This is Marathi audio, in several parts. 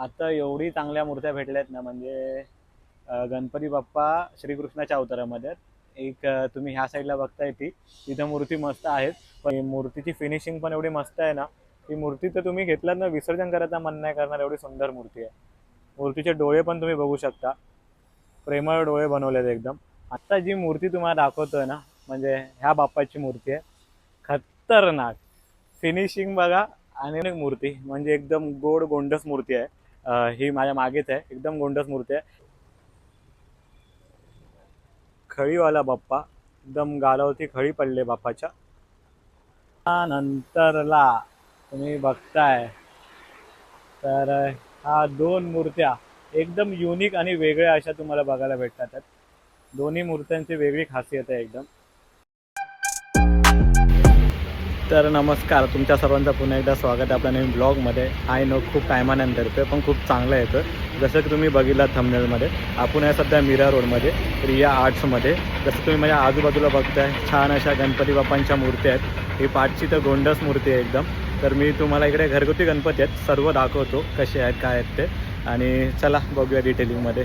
आता एवढी चांगल्या मूर्त्या भेटल्यात ना, म्हणजे गणपती बाप्पा श्रीकृष्णाच्या अवतारामध्ये आहेत. एक तुम्ही ह्या साईडला बघताय तिथं मूर्ती मस्त आहेत, पण मूर्तीची फिनिशिंग पण एवढी मस्त आहे ना. ती मूर्ती तर तुम्ही घेतलात ना, विसर्जन करायचं मन नाही करणार, एवढी सुंदर मूर्ती आहे. मूर्तीचे डोळे पण तुम्ही बघू शकता, प्रेमळ डोळे बनवलेत एकदम. आता जी मूर्ती तुम्हाला दाखवतोय ना, म्हणजे ह्या बाप्पाची मूर्ती आहे. खतरनाक फिनिशिंग बघा. आणि एक मूर्ती म्हणजे एकदम गोड गोंडस मूर्ती आहे. ही माझ्या मागेच आहे, एकदम गोंडस मूर्ती आहे. खळीवाला बाप्पा, एकदम गालावरती खळी पडले बाप्पाच्या. नंतरला तुम्ही बघताय तर हा दोन मूर्त्या एकदम युनिक आणि वेगळ्या अशा तुम्हाला बघायला भेटतात. दोन्ही मूर्त्यांची वेगळी खासियत आहे एकदम. तर नमस्कार, तुमच्या सर्वांचं पुन्हा एकदा स्वागत आहे आपल्या नवीन ब्लॉगमध्ये. आय नो खूप टायमानंतर येतं, पण खूप चांगलं येतं. जसं की तुम्ही बघितलं थंबनेलमध्ये, आपण आहे सध्या मीरा रोडमध्ये रिया आर्ट्समध्ये. जसं तुम्ही माझ्या आजूबाजूला बघताय, छान अशा गणपती बाप्पांच्या मूर्त्या आहेत. ही पाठची तर गोंडस मूर्ती आहे एकदम. तर मी तुम्हाला इकडे घरगुती गणपती आहेत सर्व दाखवतो, कसे आहेत काय आहेत ते. आणि चला बघूया डिटेलिंगमध्ये.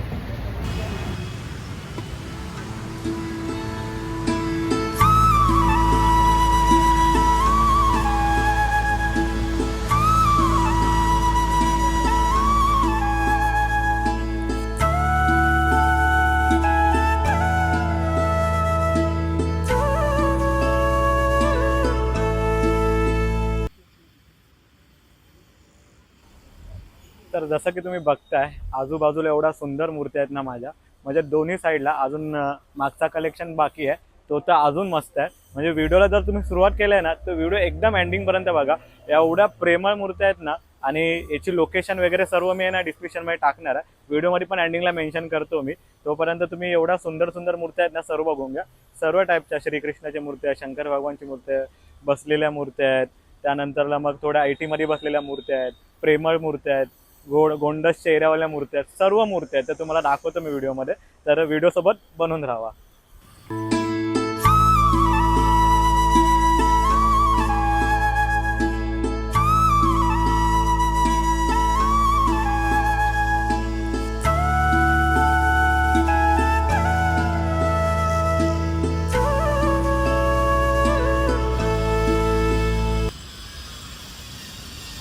तर जसं की तुम्ही बघताय, आजूबाजूला एवढा सुंदर मूर्ती आहेत ना माझ्या, म्हणजे दोन्ही साईडला अजून मागचा कलेक्शन बाकी आहे, तो तर अजून मस्त आहे. म्हणजे व्हिडिओला जर तुम्ही सुरुवात केली ना, तर व्हिडिओ एकदम एंडिंगपर्यंत बघा. एवढ्या प्रेमळ मूर्त्या आहेत ना. आणि याची लोकेशन वगैरे सर्व मी ना डिस्क्रिप्शनमध्ये टाकणार आहे. व्हिडिओमध्ये पण एंडिंगला मेन्शन करतो मी. तोपर्यंत तुम्ही एवढ्या सुंदर सुंदर मूर्त्या आहेत ना, सर्व बघून घ्या. सर्व टाईपच्या श्रीकृष्णाच्या मूर्त्या, शंकर भगवानची मूर्त्या, बसलेल्या मूर्त्या आहेत. त्यानंतरला मग थोड्या IT मध्ये बसलेल्या मूर्त्या आहेत, प्रेमळ मूर्त्या आहेत, गोंडस चेहऱ्यावाल्या मूर्त्या आहेत, सर्व मूर्त्या आहेत. तर तुम्हाला दाखवतो मी व्हिडिओमध्ये, तर व्हिडिओसोबत बनून राहा.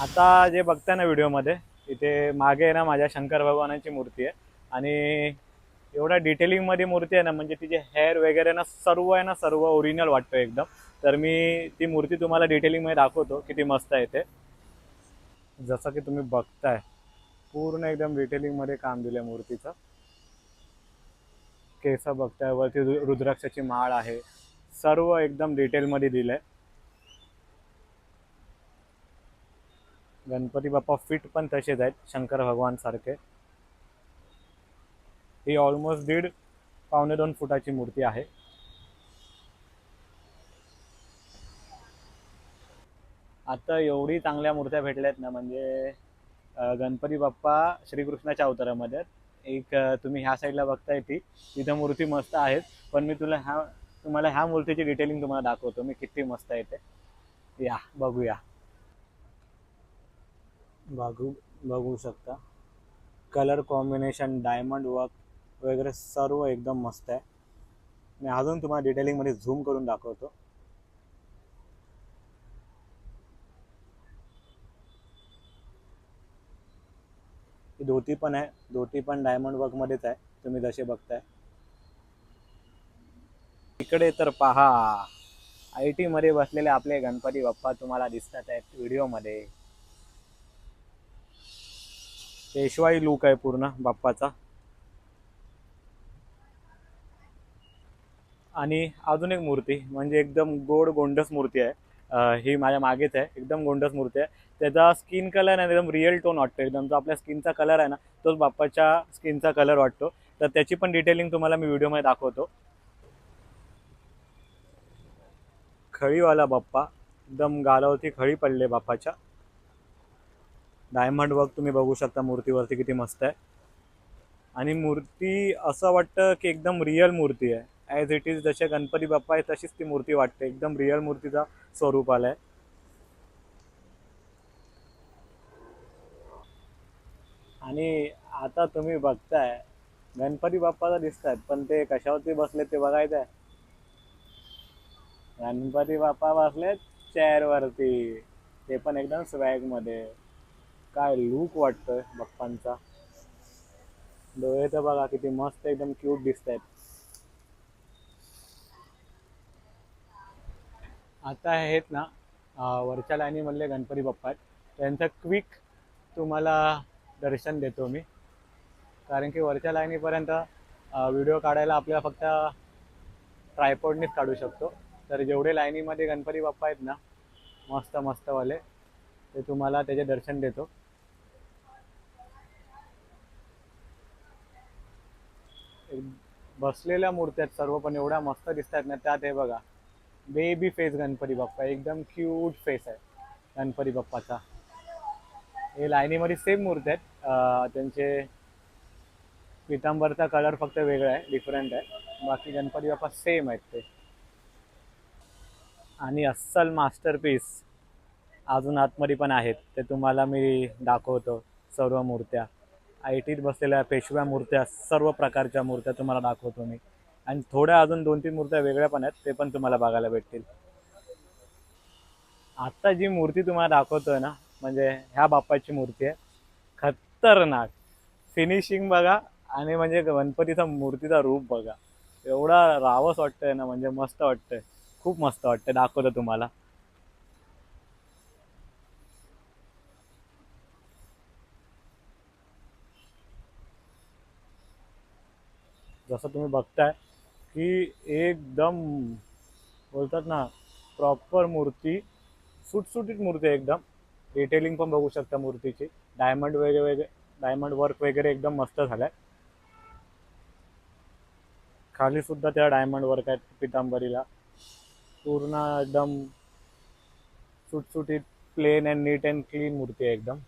आता जे बघताय ना व्हिडिओमध्ये, इथे मागे आहे ना माझ्या शंकर भगवानाची मूर्ती आहे. आणि एवढ्या डिटेलिंगमध्ये मूर्ती आहे ना, म्हणजे तिचे हेअर वगैरे ना सर्व आहे ना, सर्व ओरिजिनल वाटतं एकदम. तर मी ती मूर्ती तुम्हाला डिटेलिंगमध्ये दाखवतो, किती मस्त आहे ते. जसं की तुम्ही बघताय, पूर्ण एकदम डिटेलिंगमध्ये काम दिलं मूर्तीचं. केस बघताय, वरती रुद्राक्षाची माळ आहे, सर्व एकदम डिटेलमध्ये दिलंय. गणपती बाप्पा फिट पण तसेच आहेत शंकर भगवान सारखे. ही ऑलमोस्ट 1.5-2 फुटाची मूर्ती आहे. आता एवढी चांगल्या मूर्त्या भेटल्यात ना, म्हणजे गणपती बाप्पा श्रीकृष्णाच्या अवतारामध्ये आहेत. एक तुम्ही ह्या साईडला बघताय तिथं मूर्ती मस्त आहेत. पण मी तुम्हाला ह्या मूर्तीची डिटेलिंग तुम्हाला दाखवतो मी, किती मस्त आहे ते. या बघूया. बघू बघू शकता, कलर कॉम्बिनेशन, डायमंड वर्क वगैरे सर्व एकदम मस्त आहे. मी अजून तुम्हाला डिटेलिंगमध्ये झूम करून दाखवतो. ही धोती पण आहे, धोती पण डायमंड वर्कमध्येच आहे, तुम्ही जसे बघताय. इकडे तर पहा, IT मध्ये बसलेले आपले गणपती बाप्पा तुम्हाला दिसतात आहेत व्हिडिओमध्ये. पेशवाई लुक आहे पूर्ण बाप्पाचा. आणि अजून एक मूर्ती म्हणजे एकदम गोड गोंडस मूर्ती आहे. ही माझ्या मागेच आहे, एकदम गोंडस मूर्ती आहे. त्याचा स्किन कलर आहे एकदम रिअल टोन वाटतो, एकदम जो आपल्या स्किनचा कलर आहे ना, तोच बाप्पाच्या स्किनचा कलर वाटतो. तर त्याची पण डिटेलिंग तुम्हाला मी व्हिडिओमध्ये दाखवतो. खळीवाला बाप्पा, एकदम गालावरती खळी पडले बाप्पाच्या. डायमंड वर्क तुम्ही बघू शकता मूर्तीवरती, किती मस्त आहे. आणि मूर्ती असं वाटतं की एकदम रिअल मूर्ती आहे, ॲज इट इज जसे गणपती बाप्पा आहे तशीच ती मूर्ती वाटते, एकदम रिअल मूर्तीचा स्वरूप आलाय. आणि आता तुम्ही बघताय गणपती बाप्पाला दिसतात, पण ते कशावरती बसले ते बघायचं आहे. गणपती बाप्पा बसलेत चेअर वरती, ते पण एकदम स्वॅग मध्ये. काय लुक वाटतोय बाप्पांचा. डोळे तर बघा किती मस्त एकदम क्यूट दिसत आहेत. आता आहेत ना वरच्या लाईनी मधले गणपती बाप्पा आहेत, त्यांचं क्विक तुम्हाला दर्शन देतो मी. कारण की वरच्या लाईनीपर्यंत व्हिडिओ काढायला आपल्याला फक्त ट्रायपॉडनीच काढू शकतो. तर जेवढे लाईनीमध्ये गणपती बाप्पा आहेत ना मस्त मस्तवाले, ते तुम्हाला त्याचे दर्शन देतो. बसलेल्या मूर्त्या आहेत सर्व, पण एवढ्या मस्त दिसतात ना. त्यात हे बघा बेबी फेस गणपती बाप्पा, एकदम क्यूट फेस आहे गणपती बाप्पाचा. हे लाईनीमध्ये सेम मूर्ती आहेत, त्यांचे पितांबरचा कलर फक्त वेगळा आहे, डिफरंट आहे. बाकी गणपती बाप्पा सेम आहेत ते. आणि अस्सल मास्टरपीस अजून आतमध्ये पण आहेत, ते तुम्हाला मी दाखवतो. सर्व मूर्त्या आयटीत बसलेल्या पेशव्या मूर्त्या, सर्व प्रकारच्या मूर्त्या तुम्हाला दाखवतो मी. आणि थोड्या अजून 2-3 मूर्त्या वेगळ्या पण आहेत, ते पण तुम्हाला बघायला भेटतील. आता जी मूर्ती तुम्हाला दाखवतोय ना, म्हणजे ह्या बाप्पाची मूर्ती आहे. खतरनाक फिनिशिंग बघा, आणि म्हणजे गणपतीचा मूर्तीचा रूप बघा. एवढा रावस वाटतंय ना, म्हणजे मस्त वाटतंय. खूप मस्त वाटतंय, दाखवतो तुम्हाला. जसं तुम्ही बघताय की एकदम बोलतात ना प्रॉपर मूर्ती, सुटसुटीत मूर्ती आहे एकदम. डिटेलिंग पण बघू शकता मूर्तीची. डायमंड वगैरे, डायमंड वर्क वगैरे एकदम मस्त झालाय. खाली सुद्धा त्या डायमंड वर्क आहेत पितांबरीला. पूर्ण एकदम सुटसुटीत, plain and neat and clean मूर्ती आहे एकदम.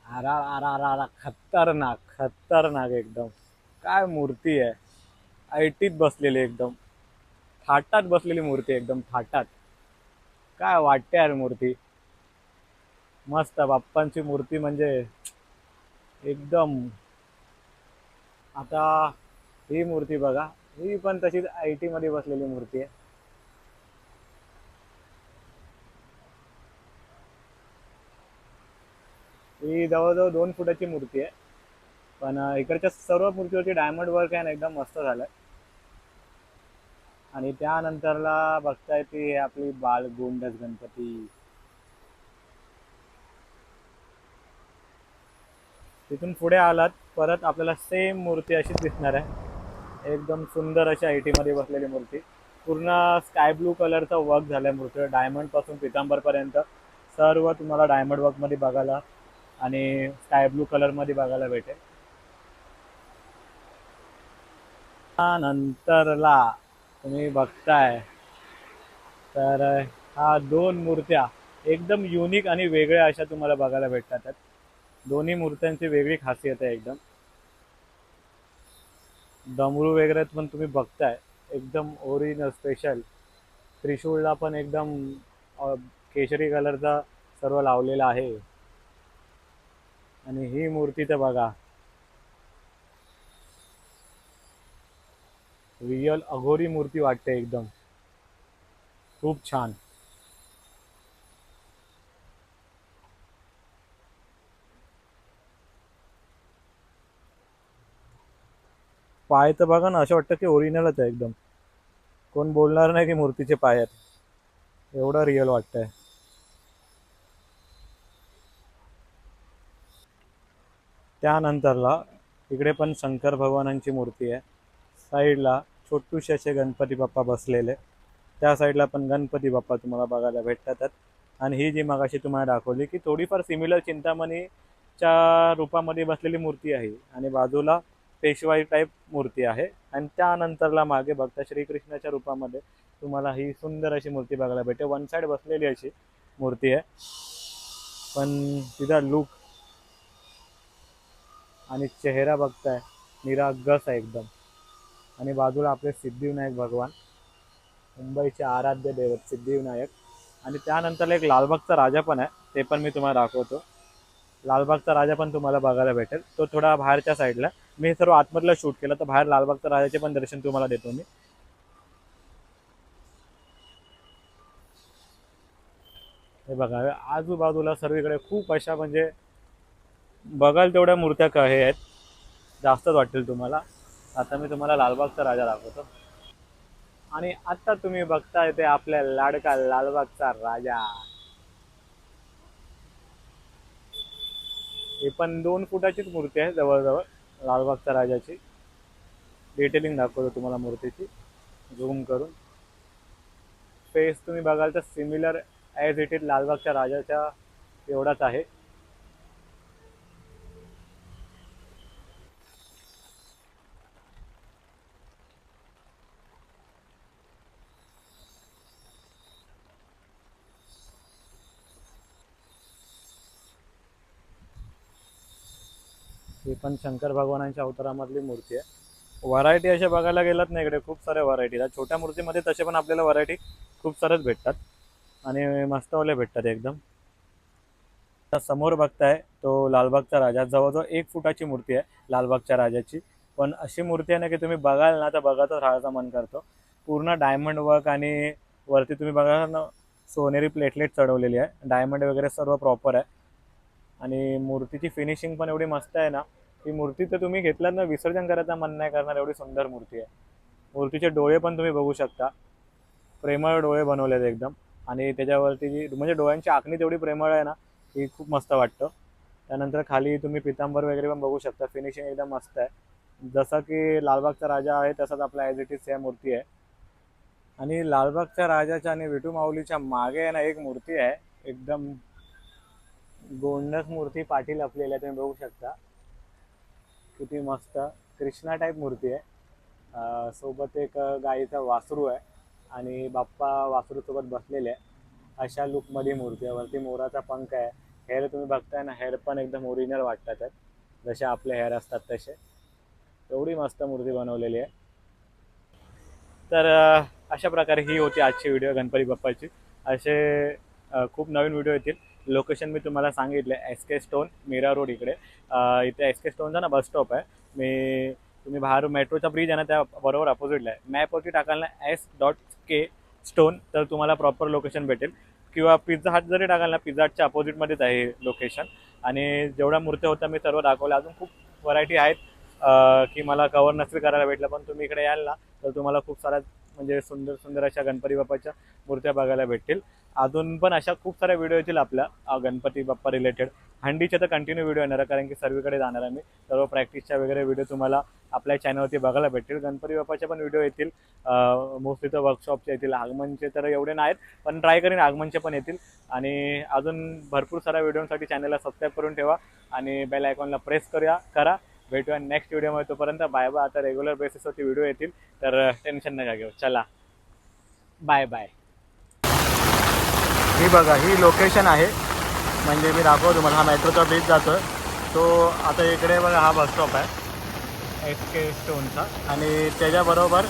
आरा आरा आरा आरा, खतरनाक खतरनाक एकदम. काय मूर्ती आहे. ऐटीत बसलेली एकदम, थाटात बसलेली मूर्ती एकदम थाटात. काय वाटते यार मूर्ती. मस्त बाप्पांची मूर्ती म्हणजे एकदम. आता ही मूर्ती बघा, ही पण तशीच आयटी मध्ये बसलेली मूर्ती आहे. ही जवळजवळ 2 फुटाची मूर्ती आहे. पण इकडच्या सर्व मूर्तीवरती डायमंड वर्क आहे ना, एकदम मस्त झालंय. आणि त्यानंतरला बघताय ती आपली बाल गोंडस गणपती. तिथून पुढे आलात परत आपल्याला सेम मूर्ती अशीच दिसणार आहे. एकदम सुंदर अशी आयटी मध्ये बसलेली मूर्ती. पूर्ण स्काय ब्लू कलरचा वर्क झालाय मूर्तीवर, डायमंड पासून पितांबर पर्यंत सर्व तुम्हाला डायमंड वर्क मध्ये बघायला आणि स्काय ब्लू कलर मध्ये बघायला भेटेल. त्यानंतरला तुम्ही बघताय तर हा 2 मूर्त्या एकदम युनिक आणि वेगळ्या अशा तुम्हाला बघायला भेटतात. दोन्ही मूर्त्यांची वेगळी खासियत आहे एकदम. डमरू वगैरे पण तुम्ही बघताय एकदम ओरिजिनल स्पेशल. त्रिशूळला पण एकदम केशरी कलरचा सर्व लावलेला आहे. आणि ही मूर्ती तर बघा, रिअल अघोरी मूर्ती वाटते एकदम. खूप छान. पाय तर बघा ना, असं वाटतं की ओरिजिनलच आहे एकदम. कोण बोलणार नाही की मूर्तीचे पाय आहेत, एवढं रिअल वाटतंय. त्यानंतरला इकडे पण शंकर भगवानांची मूर्ती आहे. साईडला छोटूशे असे गणपती बाप्पा बसलेले. त्या साईडला पण गणपती बाप्पा तुम्हाला बघायला भेटतात. आणि ही जी मगाशी तुम्हाला दाखवली की थोडीफार सिमिलर चिंतामणीच्या रूपामध्ये बसलेली मूर्ती आहे, आणि बाजूला पेशवाई टाईप मूर्ती आहे. आणि त्यानंतरला मागे बघता श्रीकृष्णाच्या रूपामध्ये तुम्हाला ही सुंदर अशी मूर्ती बघायला भेटते. वन साईड बसलेली अशी मूर्ती आहे, पण तिचा लुक आणि चेहरा बघताय निरागस आहे एकदम. आणि बाजूला आपले सिद्धिविनायक भगवान, मुंबईचे आराध्य दैवत सिद्धिविनायक. आणि त्यानंतर एक लालबागचा राजा पण आहे, ते पण मी तुम्हाला दाखवतो. लालबागचा राजा पण तुम्हाला बघायला भेटेल, तो थोडा बाहेरच्या साईडला. मी सर्व आतमधलं शूट केलं, तर बाहेर लालबागचा राजाचे पण दर्शन तुम्हाला देतो मी. हे बघा, आजूबाजूला सर्वीकडे खूप अशा म्हणजे बघाल तेवढ्या मूर्त्या हे आहेत, जास्तच वाटतील तुम्हाला. आता मी तुम्हाला लालबागचा राजा दाखवतो. आणि आता तुम्ही बघताय ते आपल्या लाडका लालबागचा राजा. ही पण 2 फुटाचीच मूर्ती आहे जवळजवळ, लालबागच्या राजाची. डिटेलिंग दाखवतो तुम्हाला मूर्तीची झूम करून. फेस तुम्ही बघाल तर सिमिलर ॲज इट इज लालबागच्या राजाच्या एवढाच आहे. ही पण शंकर भगवानांच्या अवतारामधली मूर्ती आहे. व्हरायटी अशा बघायला गेलात ना इकडे खूप साऱ्या व्हरायटी आहेत. छोट्या मूर्तीमध्ये तसे पण आपल्याला व्हरायटी खूप साऱ्याच भेटतात आणि मस्तवाले भेटतात एकदम. आता समोर बघताय तो लालबागचा राजा, जवळजवळ 1 फुटाची मूर्ती आहे लालबागच्या राजाची. पण अशी मूर्ती आहे ना की तुम्ही बघाल ना तर बघतच राहायचा मन करतो. पूर्ण डायमंड वर्क आणि वरती तुम्ही बघा ना सोनेरी प्लेटलेट चढवलेली आहे, डायमंड वगैरे सर्व प्रॉपर आहे. आणि मूर्तीची फिनिशिंग पण एवढी मस्त आहे ना, ती मूर्ती तर तुम्ही घेतलात ना विसर्जन करायचं मन नाही करणार, एवढी सुंदर मूर्ती आहे. मूर्तीचे डोळे पण तुम्ही बघू शकता, प्रेमळ डोळे बनवलेत एकदम. आणि त्याच्यावरती जी म्हणजे डोळ्यांची आखणी तेवढी प्रेमळ आहे ना, की खूप मस्त वाटतं. त्यानंतर खाली तुम्ही पितांबर वगैरे पण बघू शकता, फिनिशिंग एकदम मस्त आहे. जसं की लालबागचा राजा आहे तसाच आपला ॲज इट इज सेम मूर्ती आहे. आणि लालबागच्या राजाच्या आणि विठू माऊलीच्या मागे आहे ना एक मूर्ती आहे, एकदम गोंडस मूर्ती पाठी लपलेली आहे, तुम्ही बघू शकता. किती मस्त कृष्णा टाईप मूर्ती आहे. सोबत एक गाईचा वासरू आहे आणि बाप्पा वासरू सोबत बसलेले आहे. अशा लुकमध्ये मूर्ती आहे. वरती मोराचा पंख आहे. हेअर तुम्ही बघताय ना, हेअर पण एकदम ओरिजिनल वाटतात आहेत, जसे आपले हेअर असतात तसे. एवढी मस्त मूर्ती बनवलेली आहे. तर अशा प्रकारे ही होती आजची व्हिडिओ गणपती बाप्पाची. असे खूप नवीन व्हिडिओ येतील. लोकेशन मी तुम्हाला सांगितलं, एस के स्टोन मीरा रोड इकडे. इथे एस के स्टोनचा ना बस स्टॉप आहे. तुम्ही बाहेर मेट्रोचा ब्रिज आहे ना त्या बरोबर अपोजिटला आहे. मॅपवरती टाकाल ना S.K स्टोन, तर तुम्हाला प्रॉपर लोकेशन भेटेल. किंवा पिझ्झा हट जरी टाकाल ना, पिझ्झा हटच्या अपोजिटमध्येच आहे लोकेशन. आणि जेवढ्या मूर्त्या होत्या मी सर्व दाखवल्या. अजून खूप व्हरायटी आहेत की मला कवर नसतील करायला भेटलं, पण तुम्ही इकडे याल ना तर तुम्हाला खूप साऱ्या म्हणजे सुंदर सुंदर अशा गणपती बाप्पाच्या मूर्त्या बघायला भेटतील. अजून पण अशा खूप साऱ्या व्हिडिओ येतील आपल्या गणपती बाप्पा रिलेटेड. हंडीचे तर कंटिन्यू व्हिडिओ येणार आहे, कारण की सर्वीकडे जाणार आहे मी. सर्व प्रॅक्टिसच्या वगैरे व्हिडिओ तुम्हाला आपल्या चॅनलवरती बघायला भेटतील. गणपती बाप्पाचे पण व्हिडिओ येतील, मोस्टली तर वर्कशॉपचे येतील. आगमनचे तर एवढे नाहीत, पण ट्राय करीन आगमनचे पण येतील. आणि अजून भरपूर साऱ्या व्हिडिओसाठी चॅनलला सबस्क्राईब करून ठेवा आणि बेल आयकॉनला प्रेस करा. भेटूया नेक्स्ट व्हिडिओमध्ये. तोपर्यंत बाय बाय. आता रेग्युलर बेसिसवरती व्हिडिओ येतील, तर टेन्शन नका घेऊ. चला बाय बाय. ही बघा, ही लोकेशन आहे, म्हणजे मी दाखवतो तुम्हाला. हा मेट्रोचा ब्रिज जातो तो. आता इकडे बघा हा बस स्टॉप आहे SK स्टोनचा, आणि त्याच्याबरोबर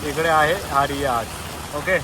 इकडे आहे हा रिया आर्ट. ओके.